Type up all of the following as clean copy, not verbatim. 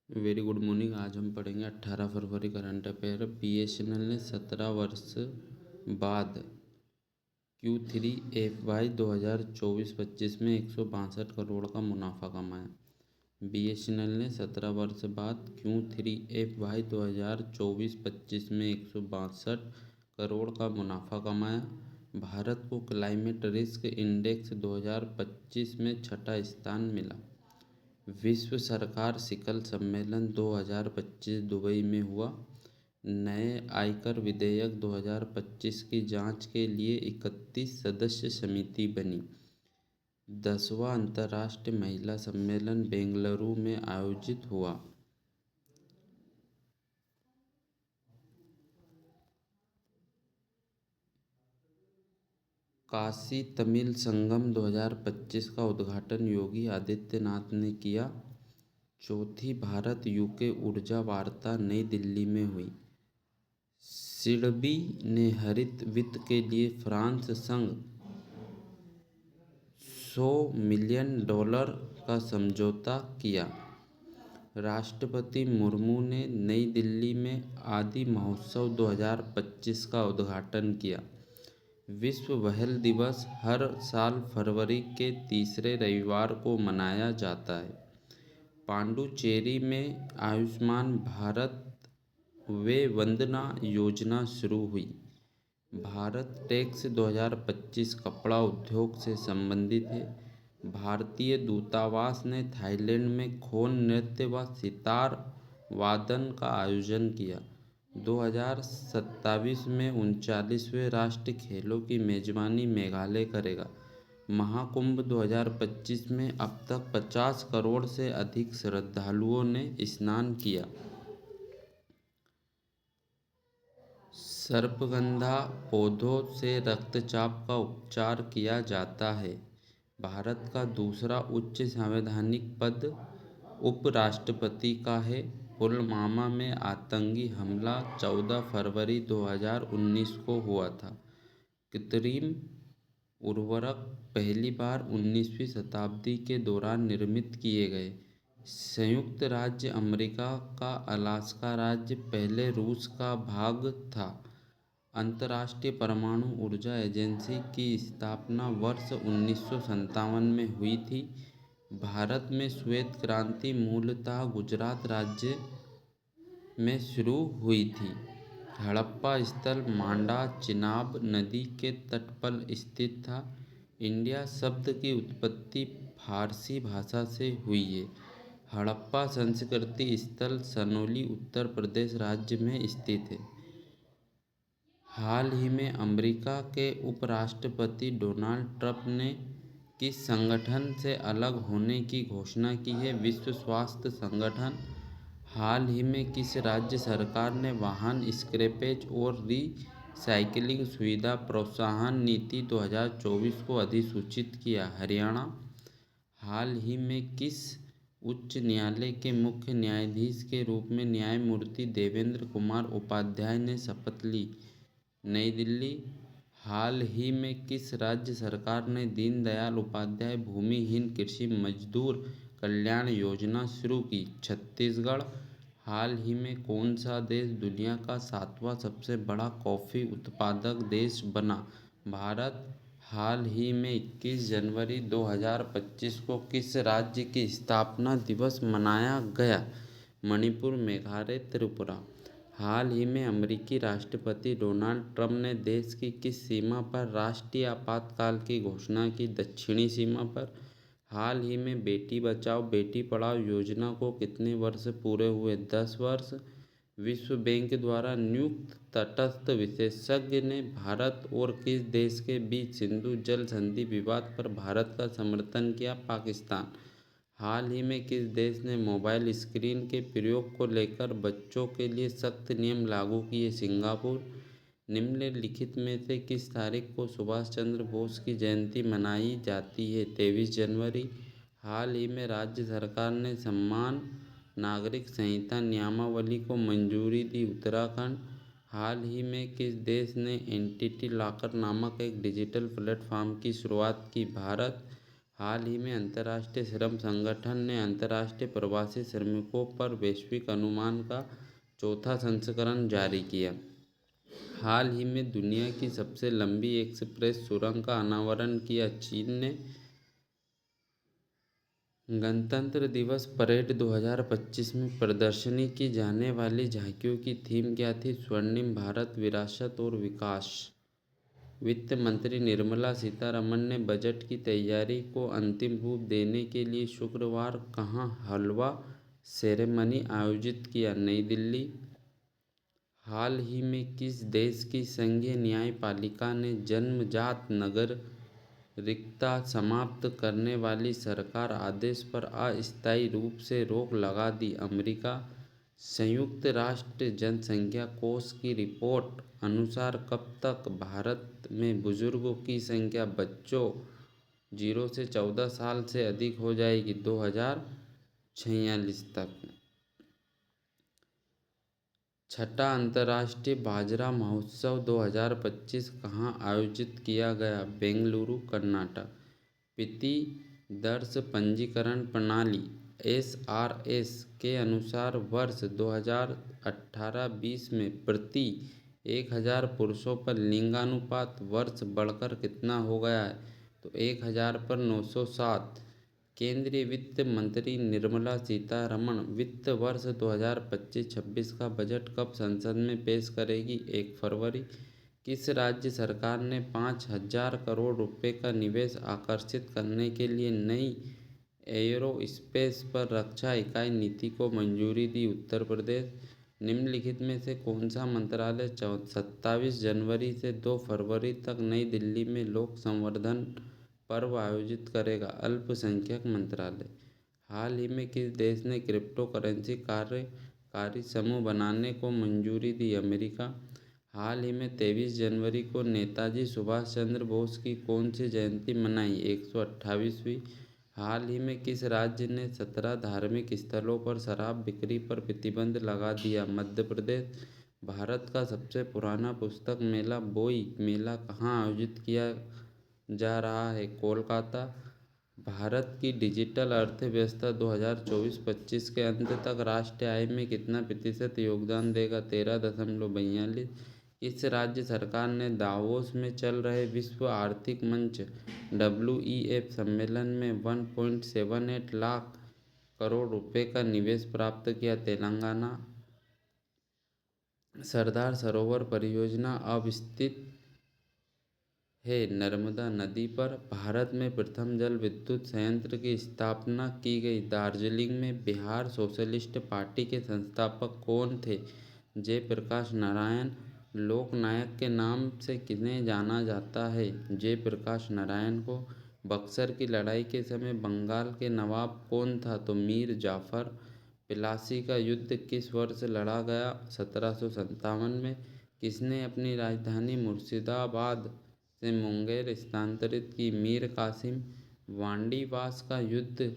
Very good morning. आज हम पढ़ेंगे 18 फरवरी करंट अफेयर। बीएसएनएल ने 17 वर्ष बाद Q3 FY 2024-25 में 162 करोड़ का मुनाफा कमाया। बीएसएनएल ने 17 वर्ष बाद Q3 FY 2024-25 में 162 करोड़ का मुनाफा कमाया। भारत को क्लाइमेट रिस्क इंडेक्स 2025 में छठा स्थान मिला। विश्व सरकार सिकल सम्मेलन 2025 दुबई में हुआ। नए आयकर विधेयक 2025 की जांच के लिए 31 सदस्य समिति बनी। 10वां अंतर्राष्ट्रीय महिला सम्मेलन बेंगलुरु में आयोजित हुआ। काशी तमिल संगम 2025 का उद्घाटन योगी आदित्यनाथ ने किया। चौथी भारत यूके ऊर्जा वार्ता नई दिल्ली में हुई। सिडबी ने हरित वित्त के लिए फ्रांस संग $100 मिलियन का समझौता किया। राष्ट्रपति मुर्मू ने नई दिल्ली में आदि महोत्सव 2025 का उद्घाटन किया। विश्व व्हेल दिवस हर साल फरवरी के तीसरे रविवार को मनाया जाता है। पांडुचेरी में आयुष्मान भारत वे वंदना योजना शुरू हुई। भारत टेक्स 2025 कपड़ा उद्योग से संबंधित है। भारतीय दूतावास ने थाईलैंड में खोन नृत्य व सितार वादन का आयोजन किया। 2027 में 39वें राष्ट्रीय खेलों की मेजबानी मेघालय करेगा। महाकुंभ 2025 में अब तक 50 करोड़ से अधिक श्रद्धालुओं ने स्नान किया। सर्पगंधा पौधों से रक्तचाप का उपचार किया जाता है। भारत का दूसरा उच्च संवैधानिक पद उपराष्ट्रपति का है। पुलवामा में आतंकी हमला 14 फरवरी 2019 को हुआ था। कृत्रिम उर्वरक पहली बार 19वीं शताब्दी के दौरान निर्मित किए गए। संयुक्त राज्य अमेरिका का अलास्का राज्य पहले रूस का भाग था। अंतर्राष्ट्रीय परमाणु ऊर्जा एजेंसी की स्थापना वर्ष 1957 में हुई थी। भारत में श्वेत क्रांति मूलतः गुजरात राज्य में शुरू हुई थी। हड़प्पा स्थल मांडा चिनाब नदी के तट पर स्थित था। इंडिया शब्द की उत्पत्ति फारसी भाषा से हुई है। हड़प्पा संस्कृति स्थल सनौली उत्तर प्रदेश राज्य में स्थित है। हाल ही में अमेरिका के उपराष्ट्रपति डोनाल्ड ट्रंप ने किस संगठन से अलग होने की घोषणा की है? विश्व स्वास्थ्य संगठन। हाल ही में किस राज्य सरकार ने वाहन स्क्रैपेज और रीसाइक्लिंग सुविधा प्रोत्साहन नीति 2024 को अधिसूचित किया? हरियाणा। हाल ही में किस उच्च न्यायालय के मुख्य न्यायाधीश के रूप में न्यायमूर्ति देवेंद्र कुमार उपाध्याय ने शपथ ली? नई दिल्ली। हाल ही में किस राज्य सरकार ने दीनदयाल उपाध्याय भूमिहीन कृषि मजदूर कल्याण योजना शुरू की? छत्तीसगढ़। हाल ही में कौन सा देश दुनिया का 7वां सबसे बड़ा कॉफ़ी उत्पादक देश बना? भारत। हाल ही में 21 जनवरी 2025 को किस राज्य की स्थापना दिवस मनाया गया? मणिपुर, मेघालय, त्रिपुरा। हाल ही में अमेरिकी राष्ट्रपति डोनाल्ड ट्रंप ने देश की किस सीमा पर राष्ट्रीय आपातकाल की घोषणा की? दक्षिणी सीमा पर। हाल ही में बेटी बचाओ बेटी पढ़ाओ योजना को कितने वर्ष पूरे हुए? 10 वर्ष। विश्व बैंक द्वारा नियुक्त तटस्थ विशेषज्ञ ने भारत और किस देश के बीच सिंधु जल संधि विवाद पर भारत का समर्थन किया? पाकिस्तान। हाल ही में किस देश ने मोबाइल स्क्रीन के प्रयोग को लेकर बच्चों के लिए सख्त नियम लागू किए? सिंगापुर। निम्नलिखित में से किस तारीख को सुभाष चंद्र बोस की जयंती मनाई जाती है? 23 जनवरी। हाल ही में राज्य सरकार ने समान नागरिक संहिता नियमावली को मंजूरी दी? उत्तराखंड। हाल ही में किस देश ने एंटिटी लॉकर नामक एक डिजिटल प्लेटफॉर्म की शुरुआत की? भारत। हाल ही में अंतर्राष्ट्रीय श्रम संगठन ने अंतर्राष्ट्रीय प्रवासी श्रमिकों पर वैश्विक अनुमान का चौथा संस्करण जारी किया। हाल ही में दुनिया की सबसे लंबी एक्सप्रेस सुरंग का अनावरण किया। चीन ने गणतंत्र दिवस परेड 2025 में प्रदर्शनी की जाने वाली झांकियों की थीम क्या थी? स्वर्णिम भारत, विरासत और विकास। वित्त मंत्री निर्मला सीतारमण ने बजट की तैयारी को अंतिम रूप देने के लिए शुक्रवार कहाँ हलवा सेरेमनी आयोजित किया? नई दिल्ली। हाल ही में किस देश की संघीय न्यायपालिका ने जन्मजात नागरिकता समाप्त करने वाली सरकार आदेश पर अस्थायी रूप से रोक लगा दी? अमेरिका। संयुक्त राष्ट्र जनसंख्या कोष की रिपोर्ट अनुसार कब तक भारत में बुजुर्गों की संख्या बच्चों 0 से 14 साल से अधिक हो जाएगी? 2046 तक। छठा अंतर्राष्ट्रीय बाजरा महोत्सव 2025 कहाँ आयोजित किया गया? बेंगलुरु, कर्नाटक। वित्तीय दर्श पंजीकरण प्रणाली (SRS) के अनुसार वर्ष 2018-20 में प्रति 1000 पुरुषों पर लिंगानुपात वर्ष बढ़कर कितना हो गया है? तो 1000 पर 907। केंद्रीय वित्त मंत्री निर्मला सीतारमण वित्त वर्ष 2025-26 का बजट कब संसद में पेश करेगी? 1 फरवरी। किस राज्य सरकार ने 5,000 करोड़ रुपए का निवेश आकर्षित करने के लिए नई एयरोस्पेस पर रक्षा इकाई नीति को मंजूरी दी? उत्तर प्रदेश। निम्नलिखित में से कौन सा मंत्रालय 27 जनवरी से 2 फरवरी तक नई दिल्ली में लोक संवर्धन पर्व आयोजित करेगा? अल्पसंख्यक मंत्रालय। हाल ही में किस देश ने क्रिप्टो करेंसी कार्यकारी समूह बनाने को मंजूरी दी? अमेरिका। हाल ही में 23 जनवरी को नेताजी सुभाष चंद्र बोस की कौन सी जयंती मनाई? 128वीं। हाल ही में किस राज्य ने 17 धार्मिक स्थलों पर शराब बिक्री पर प्रतिबंध लगा दिया? मध्य प्रदेश। भारत का सबसे पुराना पुस्तक मेला बोई मेला कहाँ आयोजित किया जा रहा है? कोलकाता। भारत की डिजिटल अर्थव्यवस्था 2024-25 के अंत तक राष्ट्रीय आय में कितना प्रतिशत योगदान देगा? 13.42। इस राज्य सरकार ने दावोस में चल रहे विश्व आर्थिक मंच WEF सम्मेलन में 1.78 लाख करोड़ रुपए का निवेश प्राप्त किया? तेलंगाना। सरदार सरोवर परियोजना अब स्थित है नर्मदा नदी पर। भारत में प्रथम जल विद्युत संयंत्र की स्थापना की गई। दार्जिलिंग में बिहार सोशलिस्ट पार्टी के संस्थापक कौन थे? जयप्रकाश नारायण। लोकनायक के नाम से किन्हें जाना जाता है? जयप्रकाश नारायण को। बक्सर की लड़ाई के समय बंगाल के नवाब कौन था? तो मीर जाफर। प्लासी का युद्ध किस वर्ष लड़ा गया? 1757 में। किसने अपनी राजधानी मुर्शिदाबाद से मुंगेर स्थानांतरित की? मीर कासिम। वांडीवास का युद्ध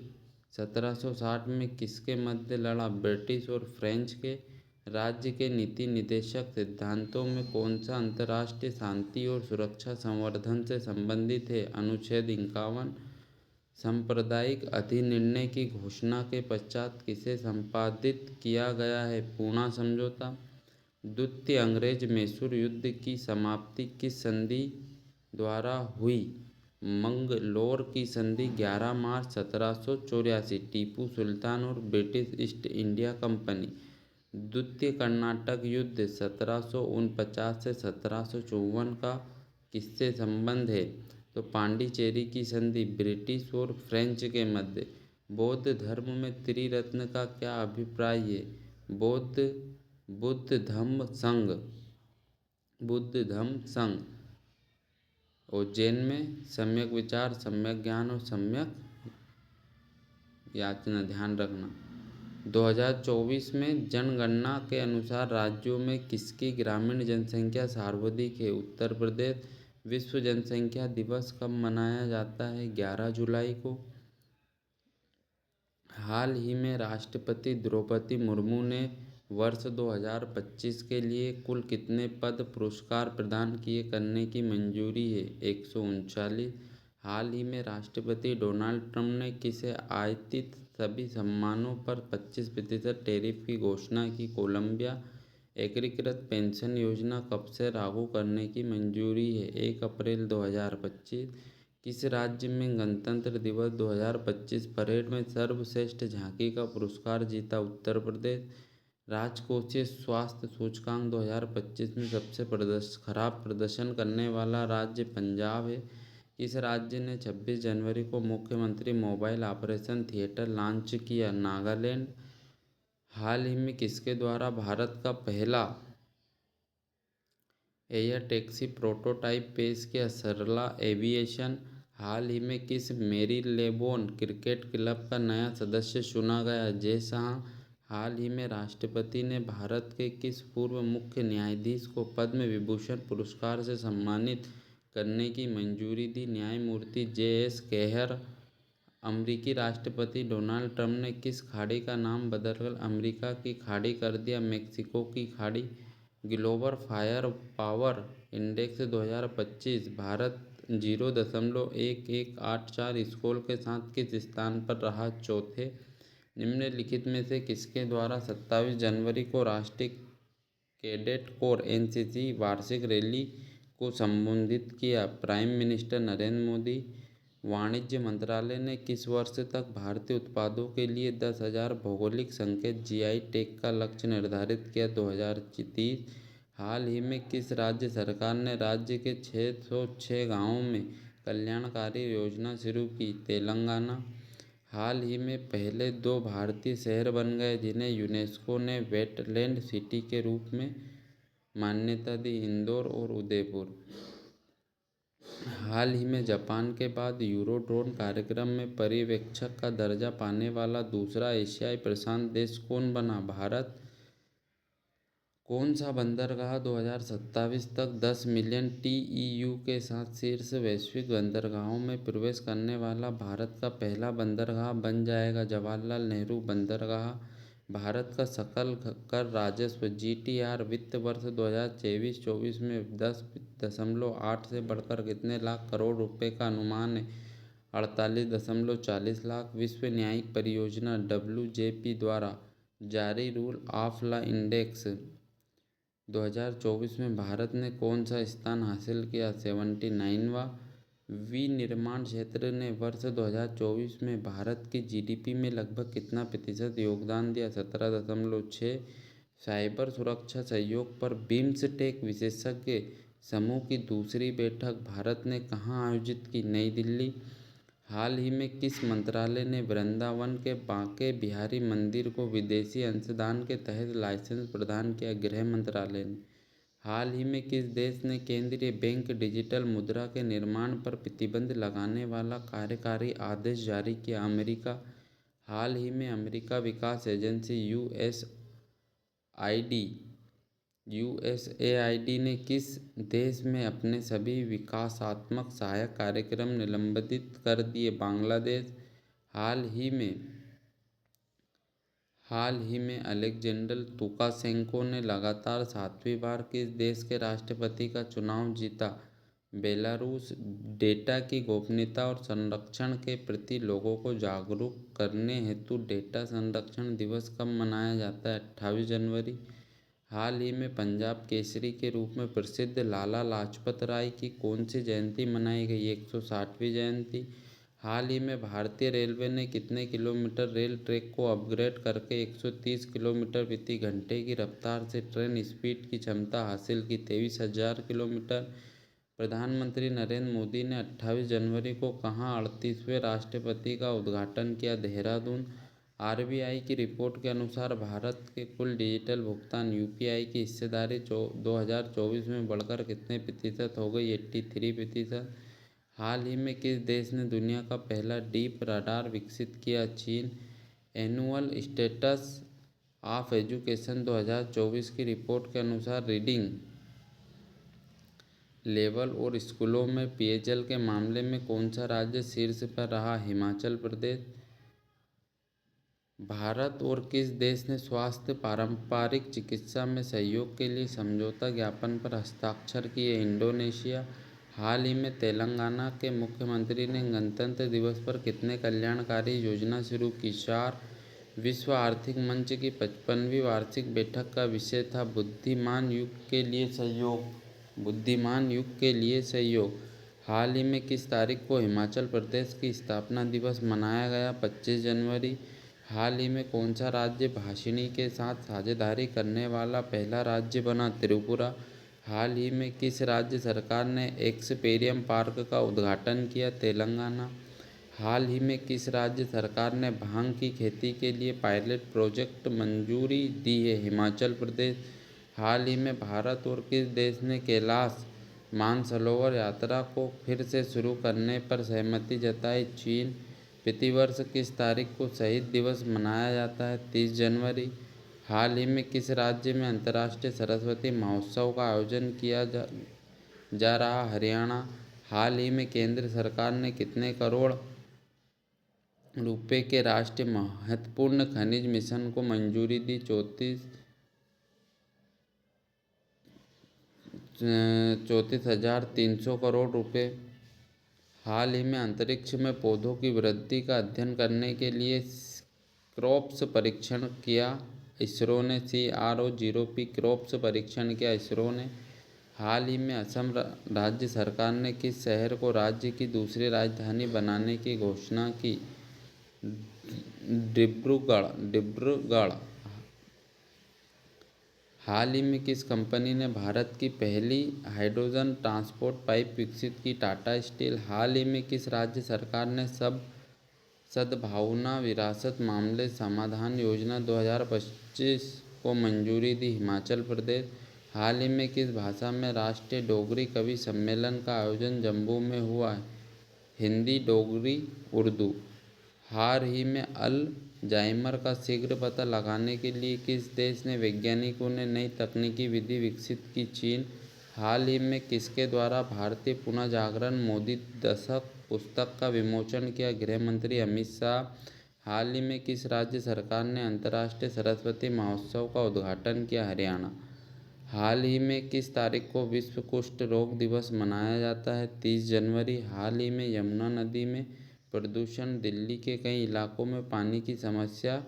1760 में किसके मध्य लड़ा? ब्रिटिश और फ्रेंच के। राज्य के नीति निदेशक सिद्धांतों में कौन सा अंतर्राष्ट्रीय शांति और सुरक्षा संवर्धन से संबंधित है? अनुच्छेद 51। सांप्रदायिक अधिनिर्णय की घोषणा के पश्चात किसे संपादित किया गया है? पूना समझौता। द्वितीय अंग्रेज मैसूर युद्ध की समाप्ति किस संधि द्वारा हुई? मंगलोर की संधि 11 मार्च 1784। टीपू सुल्तान और ब्रिटिश ईस्ट इंडिया कंपनी। द्वितीय कर्नाटक युद्ध 1749 से 1754 का किससे संबंध है? तो पांडिचेरी की संधि ब्रिटिश और फ्रेंच के मध्य। बौद्ध धर्म में त्रिरत्न का क्या अभिप्राय है? बुद्ध धम्म संघ। उज्जैन में सम्यक विचार, सम्यक ज्ञान और सम्यक याचना ध्यान रखना। 2024 में जनगणना के अनुसार राज्यों में किसकी ग्रामीण जनसंख्या सर्वाधिक है? उत्तर प्रदेश। विश्व जनसंख्या दिवस कब मनाया जाता है? 11 जुलाई को। हाल ही में राष्ट्रपति द्रौपदी मुर्मू ने वर्ष 2025 के लिए कुल कितने पद्म पुरस्कार प्रदान किए करने की मंजूरी है? 139। हाल ही में राष्ट्रपति डोनाल्ड ट्रंप ने किसे आयातित सभी सामानों पर 25% टैरिफ की घोषणा की। कोलंबिया एकीकृत पेंशन योजना कब से लागू करने की मंजूरी है? 1 अप्रैल 2025। किस राज्य में गणतंत्र दिवस 2025 परेड में सर्वश्रेष्ठ झांकी का पुरस्कार जीता? उत्तर प्रदेश। राजकोषीय स्वास्थ्य सूचकांक 2025 में सबसे खराब प्रदर्शन करने वाला राज्य पंजाब है। किस राज्य ने 26 जनवरी को मुख्यमंत्री मोबाइल ऑपरेशन थिएटर लॉन्च किया? नागालैंड। हाल ही में किसके द्वारा भारत का पहला एयर टैक्सी प्रोटोटाइप पेश किया? सरला एविएशन। हाल ही में किस मेरीलेबोन क्रिकेट क्लब का नया सदस्य चुना गया? जय शाह। हाल ही में राष्ट्रपति ने भारत के किस पूर्व मुख्य न्यायाधीश को पद्म विभूषण पुरस्कार से सम्मानित करने की मंजूरी दी? न्यायमूर्ति जे.एस. खेहर। अमेरिकी राष्ट्रपति डोनाल्ड ट्रंप ने किस खाड़ी का नाम बदलकर अमेरिका की खाड़ी कर दिया? मेक्सिको की खाड़ी। Global fire power index 2025 Bharat 0.1184 score के साथ किस स्थान पर रहा? चौथे। निम्नलिखित में से किसके द्वारा 27 जनवरी को राष्ट्रीय कैडेट कोर एनसीसी वार्षिक रैली को संबोधित किया? Prime minister Narendra Modi. वाणिज्य मंत्रालय ने किस वर्ष तक भारतीय उत्पादों के लिए 10,000 भौगोलिक संकेत जीआई टैग का लक्ष्य निर्धारित किया? 2030। हाल ही में किस राज्य सरकार ने राज्य के 606 गांवों में कल्याणकारी योजना शुरू की? तेलंगाना। हाल ही में पहले 2 भारतीय शहर बन गए जिन्हें यूनेस्को ने वेटलैंड सिटी के रूप में मान्यता दी। इंदौर और उदयपुर। हाल ही में जापान के बाद यूरोड्रोन कार्यक्रम में पर्यवेक्षक का दर्जा पाने वाला दूसरा एशियाई प्रशांत देश कौन बना? भारत। कौन सा बंदरगाह 2027 तक 10 मिलियन टीईयू के साथ शीर्ष वैश्विक बंदरगाहों में प्रवेश करने वाला भारत का पहला बंदरगाह बन जाएगा? जवाहरलाल नेहरू बंदरगाह। भारत का सकल कर राजस्व जीटीआर वित्त वर्ष 2023-24 में 10.8 से बढ़कर कितने लाख करोड़ रुपए का अनुमान है? 48.40 लाख। विश्व न्यायिक परियोजना डब्ल्यूजेपी द्वारा जारी रूल ऑफ लॉ इंडेक्स 2024 में भारत ने कौन सा स्थान हासिल किया? 79वां। विनिर्माण क्षेत्र ने वर्ष 2024 में भारत की जीडीपी में लगभग कितना प्रतिशत योगदान दिया? 17.6। साइबर सुरक्षा सहयोग पर बिम्सटेक विशेषज्ञ समूह की दूसरी बैठक भारत ने कहाँ आयोजित की? नई दिल्ली। हाल ही में किस मंत्रालय ने वृंदावन के बांके बिहारी मंदिर को विदेशी अंशदान के तहत लाइसेंस प्रदान किया? गृह मंत्रालय ने। हाल ही में किस देश ने केंद्रीय बैंक डिजिटल मुद्रा के निर्माण पर प्रतिबंध लगाने वाला कार्यकारी आदेश जारी किया? अमेरिका। हाल ही में अमेरिका विकास एजेंसी यूएसएआईडी ने किस देश में अपने सभी विकासात्मक सहायक कार्यक्रम निलंबित कर दिए? बांग्लादेश। हाल ही में अलेक्जेंडर लुकाशेंको ने लगातार 7वीं बार किस देश के राष्ट्रपति का चुनाव जीता? बेलारूस। डेटा की गोपनीयता और संरक्षण के प्रति लोगों को जागरूक करने हेतु डेटा संरक्षण दिवस कब मनाया जाता है? 28 जनवरी। हाल ही में पंजाब केसरी के रूप में प्रसिद्ध लाला लाजपत राय की कौन सी जयंती मनाई गई? 160वीं जयंती। हाल ही में भारतीय रेलवे ने कितने किलोमीटर रेल ट्रैक को अपग्रेड करके 130 किलोमीटर प्रति घंटे की रफ्तार से ट्रेन स्पीड की क्षमता हासिल की? 23,000 किलोमीटर। प्रधानमंत्री नरेंद्र मोदी ने 28 जनवरी को कहाँ 38वें राष्ट्रपति का उद्घाटन किया? देहरादून। आरबीआई की रिपोर्ट के अनुसार भारत के कुल डिजिटल भुगतान यूपीआई की हिस्सेदारी 2024 में बढ़कर कितने प्रतिशत हो गई? 83%। हाल ही में किस देश ने दुनिया का पहला डीप रडार विकसित किया? चीन। एनुअल स्टेटस ऑफ एजुकेशन 2024 की रिपोर्ट के अनुसार रीडिंग लेवल और स्कूलों में पेयजल के मामले में कौन सा राज्य शीर्ष पर रहा? हिमाचल प्रदेश। भारत और किस देश ने स्वास्थ्य पारंपरिक चिकित्सा में सहयोग के लिए समझौता ज्ञापन पर हस्ताक्षर किए? इंडोनेशिया। हाल ही में तेलंगाना के मुख्यमंत्री ने गणतंत्र दिवस पर कितने कल्याणकारी योजना शुरू की? 4। विश्व आर्थिक मंच की 55वीं वार्षिक बैठक का विषय था बुद्धिमान युग के लिए सहयोग। बुद्धिमान युग के लिए सहयोग। हाल ही में किस तारीख को हिमाचल प्रदेश की स्थापना दिवस मनाया गया? 25 जनवरी। हाल ही में कौन सा राज्य भाषिणी के साथ साझेदारी करने वाला पहला राज्य बना? त्रिपुरा। हाल ही में किस राज्य सरकार ने एक्सपेरियम पार्क का उद्घाटन किया? तेलंगाना। हाल ही में किस राज्य सरकार ने भांग की खेती के लिए पायलट प्रोजेक्ट मंजूरी दी है? हिमाचल प्रदेश। हाल ही में भारत और किस देश ने कैलाश मानसरोवर यात्रा को फिर से शुरू करने पर सहमति जताई? चीन। प्रतिवर्ष किस तारीख को शहीद दिवस मनाया जाता है? 30 जनवरी। हाल ही में किस राज्य में अंतर्राष्ट्रीय सरस्वती महोत्सव का आयोजन किया जा रहा? हरियाणा। हाल ही में केंद्र सरकार ने कितने करोड़ रुपए के राष्ट्रीय महत्वपूर्ण खनिज मिशन को मंजूरी दी? 34,300 करोड़ रुपए। हाल ही में अंतरिक्ष में पौधों की वृद्धि का अध्ययन करने के लिए क्रोप्स परीक्षण किया इसरो ने। CRO-0P क्रोप्स परीक्षण किया इसरो ने। हाल ही में असम राज्य सरकार ने किस शहर को राज्य की दूसरी राजधानी बनाने की घोषणा की? डिब्रूगढ़। हाल ही में किस कंपनी ने भारत की पहली हाइड्रोजन ट्रांसपोर्ट पाइप विकसित की? टाटा स्टील। हाल ही में किस राज्य सरकार ने सद्भावना विरासत मामले समाधान योजना 2025 को मंजूरी दी? हिमाचल प्रदेश। हाल ही में किस भाषा में राष्ट्रीय डोगरी कवि सम्मेलन का आयोजन जम्मू में हुआ? हिंदी, डोगरी, उर्दू। हाल ही में अल्जाइमर का शीघ्र पता लगाने के लिए किस देश ने वैज्ञानिकों ने नई तकनीकी विधि विकसित की? चीन। हाल ही में किसके द्वारा भारतीय पुनर्जागरण मोदी दशक पुस्तक का विमोचन किया? गृह मंत्री अमित शाह। हाल ही में किस राज्य सरकार ने अंतर्राष्ट्रीय सरस्वती महोत्सव का उद्घाटन किया? हरियाणा। हाल ही में किस तारीख को विश्व कुष्ठ रोग दिवस मनाया जाता है? 30 जनवरी। हाल ही में यमुना नदी में प्रदूषण। दिल्ली के कई इलाकों में पानी की समस्या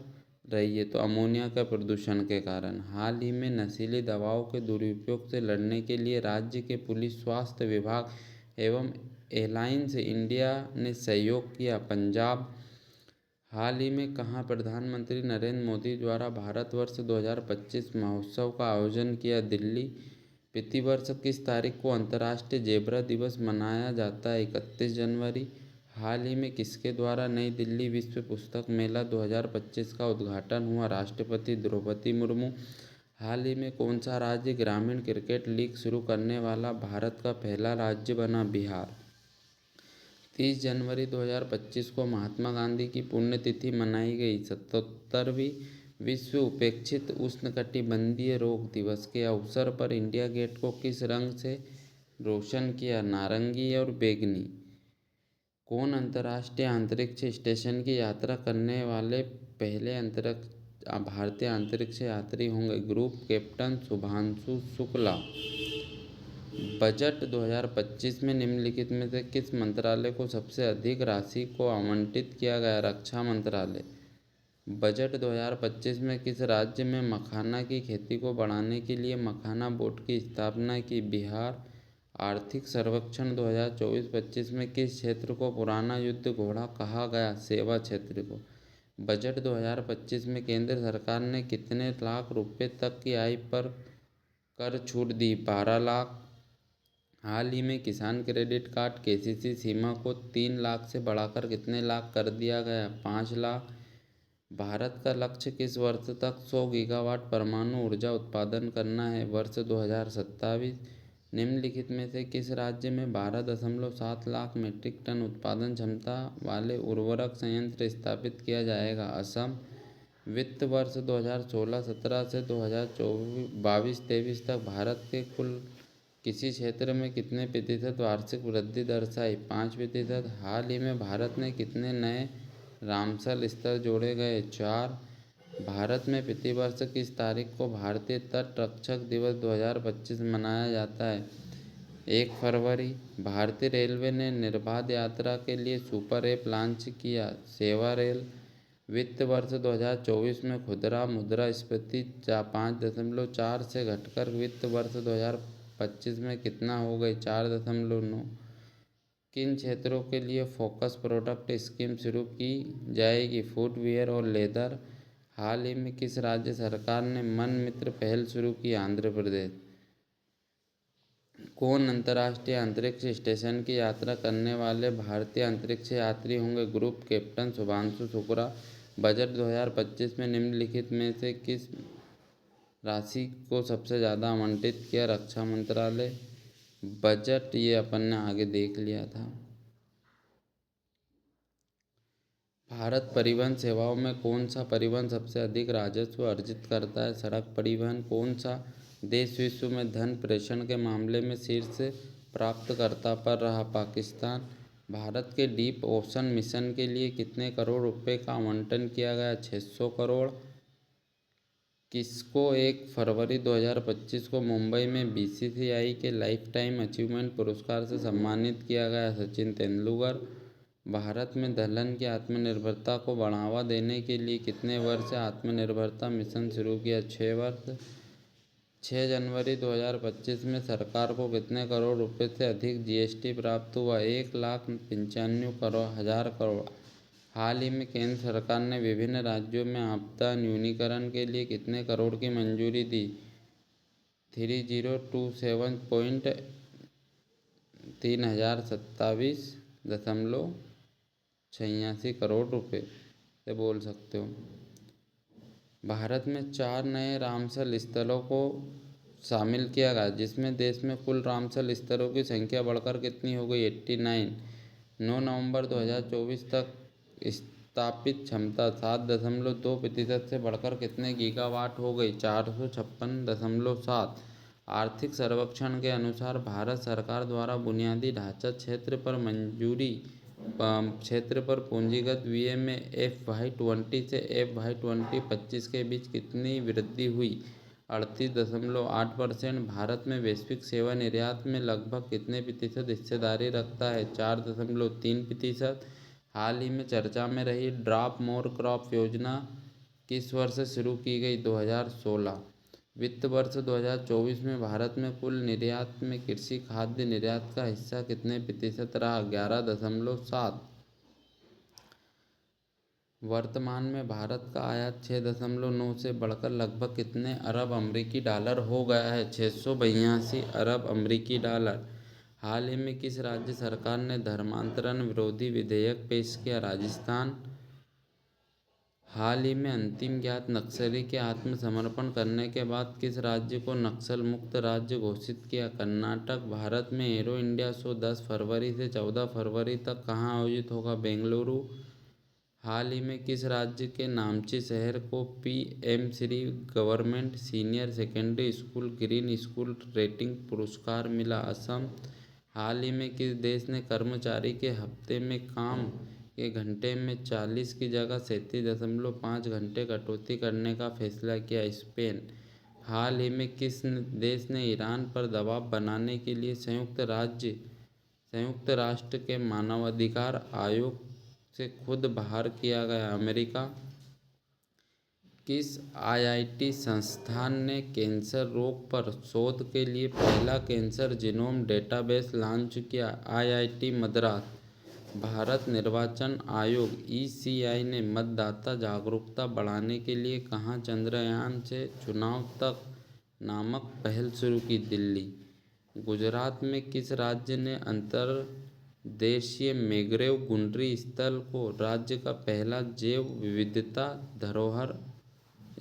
रही है, तो अमोनिया के प्रदूषण के कारण। हाल ही में नशीली दवाओं के दुरुपयोग से लड़ने के लिए राज्य के पुलिस, स्वास्थ्य विभाग एवं एलायंस इंडिया ने सहयोग किया? पंजाब। हाल ही में कहाँ प्रधानमंत्री नरेंद्र मोदी द्वारा भारतवर्ष 2025 महोत्सव का आयोजन किया? दिल्ली। प्रतिवर्ष किस तारीख को अंतर्राष्ट्रीय जेब्रा दिवस मनाया जाता है? 31 जनवरी। हाल ही में किसके द्वारा नई दिल्ली विश्व पुस्तक मेला 2025 का उद्घाटन हुआ? राष्ट्रपति द्रौपदी मुर्मू। हाल ही में कौन सा राज्य ग्रामीण क्रिकेट लीग शुरू करने वाला भारत का पहला राज्य बना? बिहार। 30 जनवरी 2025 को महात्मा गांधी की पुण्यतिथि मनाई गई। 77वीं विश्व उपेक्षित उष्णकटिबंधीय रोग दिवस के अवसर पर इंडिया गेट को किस रंग से रोशन किया? नारंगी और बैंगनी। कौन अंतर्राष्ट्रीय अंतरिक्ष स्टेशन की यात्रा करने वाले पहले भारतीय अंतरिक्ष यात्री होंगे? Group captain Shubhanshu Shukla. Budget 2025 में निम्नलिखित में से किस मंत्रालय को सबसे अधिक राशि को आवंटित किया गया? रक्षा मंत्रालय। बजट 2025 में किस राज्य में मखाना की खेती को बढ़ाने के लिए मखाना बोर्ड की स्थापना की? बिहार। आर्थिक सर्वेक्षण 2024-25 में किस क्षेत्र को पुराना युद्ध घोड़ा कहा गया? सेवा क्षेत्र को। बजट 2025 में केंद्र सरकार ने कितने लाख रुपए तक की आय पर कर छूट दी? 12 लाख। हाल ही में किसान क्रेडिट कार्ड KCC सीमा को 3 लाख से बढ़ाकर कितने लाख कर दिया गया? 5 लाख। भारत का लक्ष्य किस वर्ष तक 100 गीगावाट परमाणु ऊर्जा उत्पादन करना है? वर्ष 2027। निम्नलिखित में से किस राज्य में 12.7 लाख मीट्रिक टन उत्पादन क्षमता वाले उर्वरक संयंत्र स्थापित किया जाएगा? असम। वित्त वर्ष 2016-17 से 2022-23 तक भारत के कुल किसी क्षेत्र में कितने प्रतिशत वार्षिक वृद्धि दर्शाई? 5%। हाल ही में भारत ने कितने नए रामसर स्थल जोड़े गए? 4। भारत में प्रतिवर्ष किस तारीख को भारतीय तट रक्षक दिवस 2025 मनाया जाता है? 1 फरवरी, भारतीय रेलवे ने निर्बाध यात्रा के लिए सुपर ऐप लॉन्च किया। सेवा रेल, वित्त वर्ष 2024 में खुदरा मुद्रास्फीति 5.4 से घटकर वित्त वर्ष 2025 में कितना हो गई, 4.9। किन क्षेत्रों के लिए फोकस प्रोडक्ट स्कीम शुरू की जाएगी, फुटवियर और लेदर। हाल ही में किस राज्य सरकार ने मन मित्र पहल शुरू की, आंध्र प्रदेश। कौन अंतर्राष्ट्रीय अंतरिक्ष स्टेशन की यात्रा करने वाले भारतीय अंतरिक्ष यात्री होंगे, group captain Shubhanshu Shukla. Budget 2025 में निम्नलिखित में से किस राशि को सबसे ज़्यादा आवंटित किया, रक्षा मंत्रालय। बजट ये अपन ने आगे देख लिया था। भारत परिवहन सेवाओं में कौन सा परिवहन सबसे अधिक राजस्व अर्जित करता है, सड़क परिवहन। कौन सा देश विश्व में धन प्रेषण के मामले में शीर्ष प्राप्तकर्ता पर रहा, पाकिस्तान। भारत के डीप ओशन मिशन के लिए कितने करोड़ रुपए का आवंटन किया गया, 600 करोड़। किसको 1 फरवरी 2025 को मुंबई में बीसीसीआई के लाइफ टाइम अचीवमेंट पुरस्कार से सम्मानित किया गया, सचिन तेंदुलकर। भारत में दलहन की आत्मनिर्भरता को बढ़ावा देने के लिए कितने वर्ष से आत्मनिर्भरता मिशन शुरू किया, 6 वर्ष। 6 जनवरी 2025 में सरकार को कितने करोड़ रुपए से अधिक जीएसटी प्राप्त हुआ, 1,95,000 करोड़। हाल ही में केंद्र सरकार ने विभिन्न राज्यों में आपदा न्यूनीकरण के लिए कितने करोड़ की मंजूरी दी, 3027.86 करोड़ रुपए से बोल सकते हो। भारत में 4 नए रामसल स्थलों को शामिल किया गया, जिसमें देश में कुल रामसल स्थलों की संख्या बढ़कर कितनी हो गई, 89। 9 नवंबर 2024 तक स्थापित क्षमता 7.2% से बढ़कर कितने गीगावाट हो गई, 456.7। आर्थिक सर्वेक्षण के अनुसार भारत सरकार द्वारा बुनियादी ढांचा क्षेत्र पर पूंजीगत व्यय में FY20 से FY25 के बीच कितनी वृद्धि हुई, 38.8%। भारत में वैश्विक सेवा निर्यात में लगभग कितने प्रतिशत हिस्सेदारी रखता है, 4.3%। हाल ही में चर्चा में रही ड्रॉप मोर क्रॉप योजना किस वर्ष शुरू की गई, 2016। वित्त वर्ष 2024 में भारत में कुल निर्यात में कृषि खाद्य निर्यात का हिस्सा कितने प्रतिशत रहा, 11.7। वर्तमान में भारत का आयात 6.9 से बढ़कर लगभग कितने अरब अमेरिकी डॉलर हो गया है, 682 अरब अमेरिकी डॉलर। हाल ही में किस राज्य सरकार ने धर्मांतरण विरोधी विधेयक पेश किया, राजस्थान। हाल ही में अंतिम ज्ञात नक्सली के आत्मसमर्पण करने के बाद किस राज्य को नक्सल मुक्त राज्य घोषित किया, कर्नाटक। भारत में एरो इंडिया शो 10 फरवरी से 14 फरवरी तक कहाँ आयोजित होगा, बेंगलुरु। हाल ही में किस राज्य के नामची शहर को PM Shri government senior secondary school green school rating पुरस्कार मिला, असम। हाल ही में किस देश ने कर्मचारी के हफ्ते में काम के घंटे में 40 की जगह 37.5 घंटे कटौती करने का फैसला किया, स्पेन। हाल ही में किस देश ने ईरान पर दबाव बनाने के लिए संयुक्त राष्ट्र के मानवाधिकार आयोग से खुद बाहर किया गया, अमेरिका। किस IIT संस्थान ने कैंसर रोग पर शोध के लिए पहला कैंसर जीनोम डेटाबेस लॉन्च किया, IIT मद्रास। भारत निर्वाचन आयोग ECI ने मतदाता जागरूकता बढ़ाने के लिए कहाँ चंद्रयान से चुनाव तक नामक पहल शुरू की, दिल्ली। गुजरात में किस राज्य ने अंतर्देशीय मैंग्रोव गुंडरी स्थल को राज्य का पहला जैव विविधता धरोहर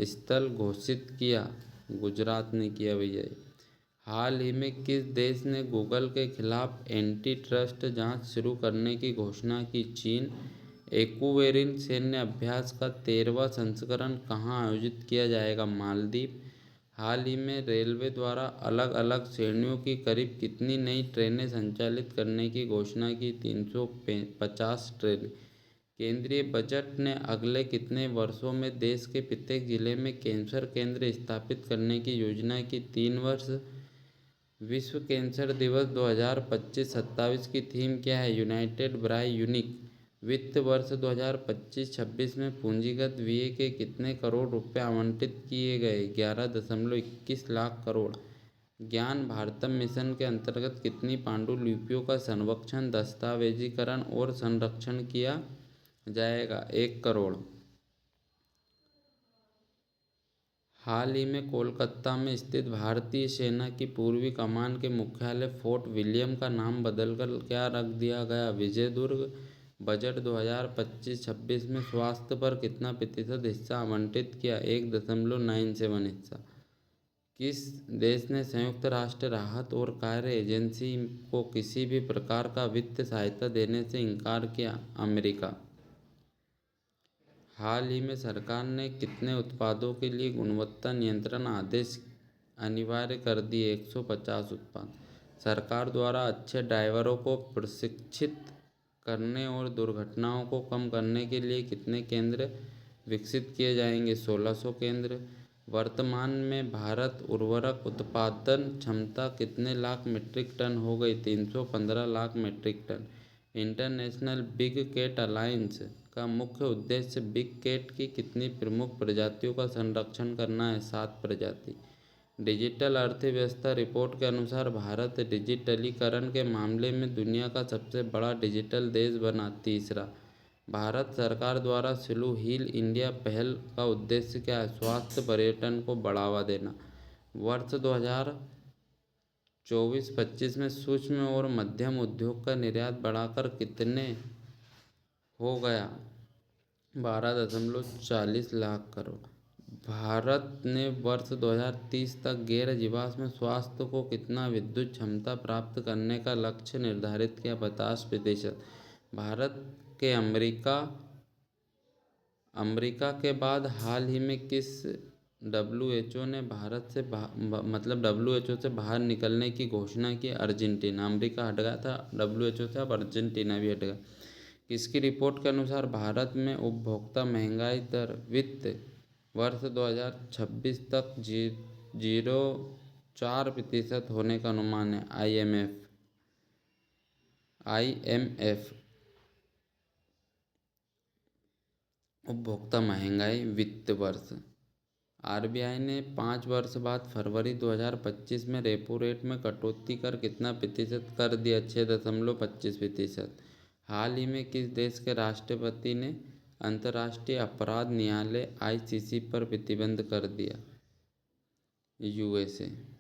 स्थल घोषित किया, गुजरात ने किया भैया। हाल ही में किस देश ने गूगल के खिलाफ एंटी ट्रस्ट जांच शुरू करने की घोषणा की, चीन। एक्वारिन सैन्य अभ्यास का 13वां संस्करण कहाँ आयोजित किया जाएगा, मालदीव। हाल ही में रेलवे द्वारा अलग अलग श्रेणियों की करीब कितनी नई ट्रेनें संचालित करने की घोषणा की, 350 ट्रेनें। केंद्रीय बजट ने अगले कितने वर्षों में देश के प्रत्येक जिले में कैंसर केंद्र स्थापित करने की योजना की, 3 वर्ष। विश्व कैंसर दिवस 2025-27 की थीम क्या है? United by unique. वित्त वर्ष 2025-26 में पूंजीगत व्यय के कितने करोड़ रुपए आवंटित किए गए? 11.21 लाख करोड़। ज्ञान भारतम मिशन के अंतर्गत कितनी पांडुलिपियों का संरक्षण, दस्तावेजीकरण और संरक्षण किया जाएगा? 1 करोड़। हाल ही में कोलकाता में स्थित भारतीय सेना की पूर्वी कमान के मुख्यालय फोर्ट विलियम का नाम बदलकर क्या रख दिया गया? विजय दुर्ग। बजट 2025-26 में स्वास्थ्य पर कितना प्रतिशत हिस्सा आवंटित किया? 1.97 हिस्सा। किस देश ने संयुक्त राष्ट्र राहत और कार्य एजेंसी को किसी भी प्रकार का वित्त सहायता देने से इनकार किया? अमेरिका। हाल ही में सरकार ने कितने उत्पादों के लिए गुणवत्ता नियंत्रण आदेश अनिवार्य कर दिए? 150 उत्पाद। सरकार द्वारा अच्छे ड्राइवरों को प्रशिक्षित करने और दुर्घटनाओं को कम करने के लिए कितने केंद्र विकसित किए जाएंगे? 1600 केंद्र। वर्तमान में भारत उर्वरक उत्पादन क्षमता कितने लाख मीट्रिक टन हो गई? 315 lakh metric ton. International big cat alliance का मुख्य उद्देश्य बिग कैट की कितनी प्रमुख प्रजातियों का संरक्षण करना है? 7 प्रजाति। डिजिटल अर्थव्यवस्था रिपोर्ट के अनुसार भारत डिजिटलीकरण के मामले में दुनिया का सबसे बड़ा डिजिटल देश बना। तीसरा, भारत सरकार द्वारा स्लो हील इंडिया पहल का उद्देश्य क्या है? स्वास्थ्य पर्यटन को बढ़ावा देना। वर्ष 2024-25 में सूक्ष्म और मध्यम उद्योग का निर्यात बढ़ाकर कितने हो गया? 12.40 लाख करोड़। भारत ने वर्ष 2030 तक गैर जीवाश्म स्वास्थ्य को कितना विद्युत क्षमता प्राप्त करने का लक्ष्य निर्धारित किया? 50%। भारत के अमेरिका के बाद हाल ही में किस डब्ल्यूएचओ ने भारत से डब्ल्यूएचओ से बाहर निकलने की घोषणा की? अर्जेंटीना। अमेरिका हट गया था डब्ल्यूएचओ से, अब अर्जेंटीना भी हट गया। किसकी रिपोर्ट के अनुसार भारत में उपभोक्ता महंगाई दर वित्त वर्ष 2026 तक 0.4% होने का अनुमान है? आईएमएफ। उपभोक्ता महंगाई वित्त वर्ष। आरबीआई ने 5 वर्ष बाद फरवरी 2025 में रेपो रेट में कटौती कर कितना प्रतिशत कर दिया? 6.25%। हाल ही में किस देश के राष्ट्रपति ने अंतर्राष्ट्रीय अपराध न्यायालय आईसीसी पर प्रतिबंध कर दिया? यूएसए।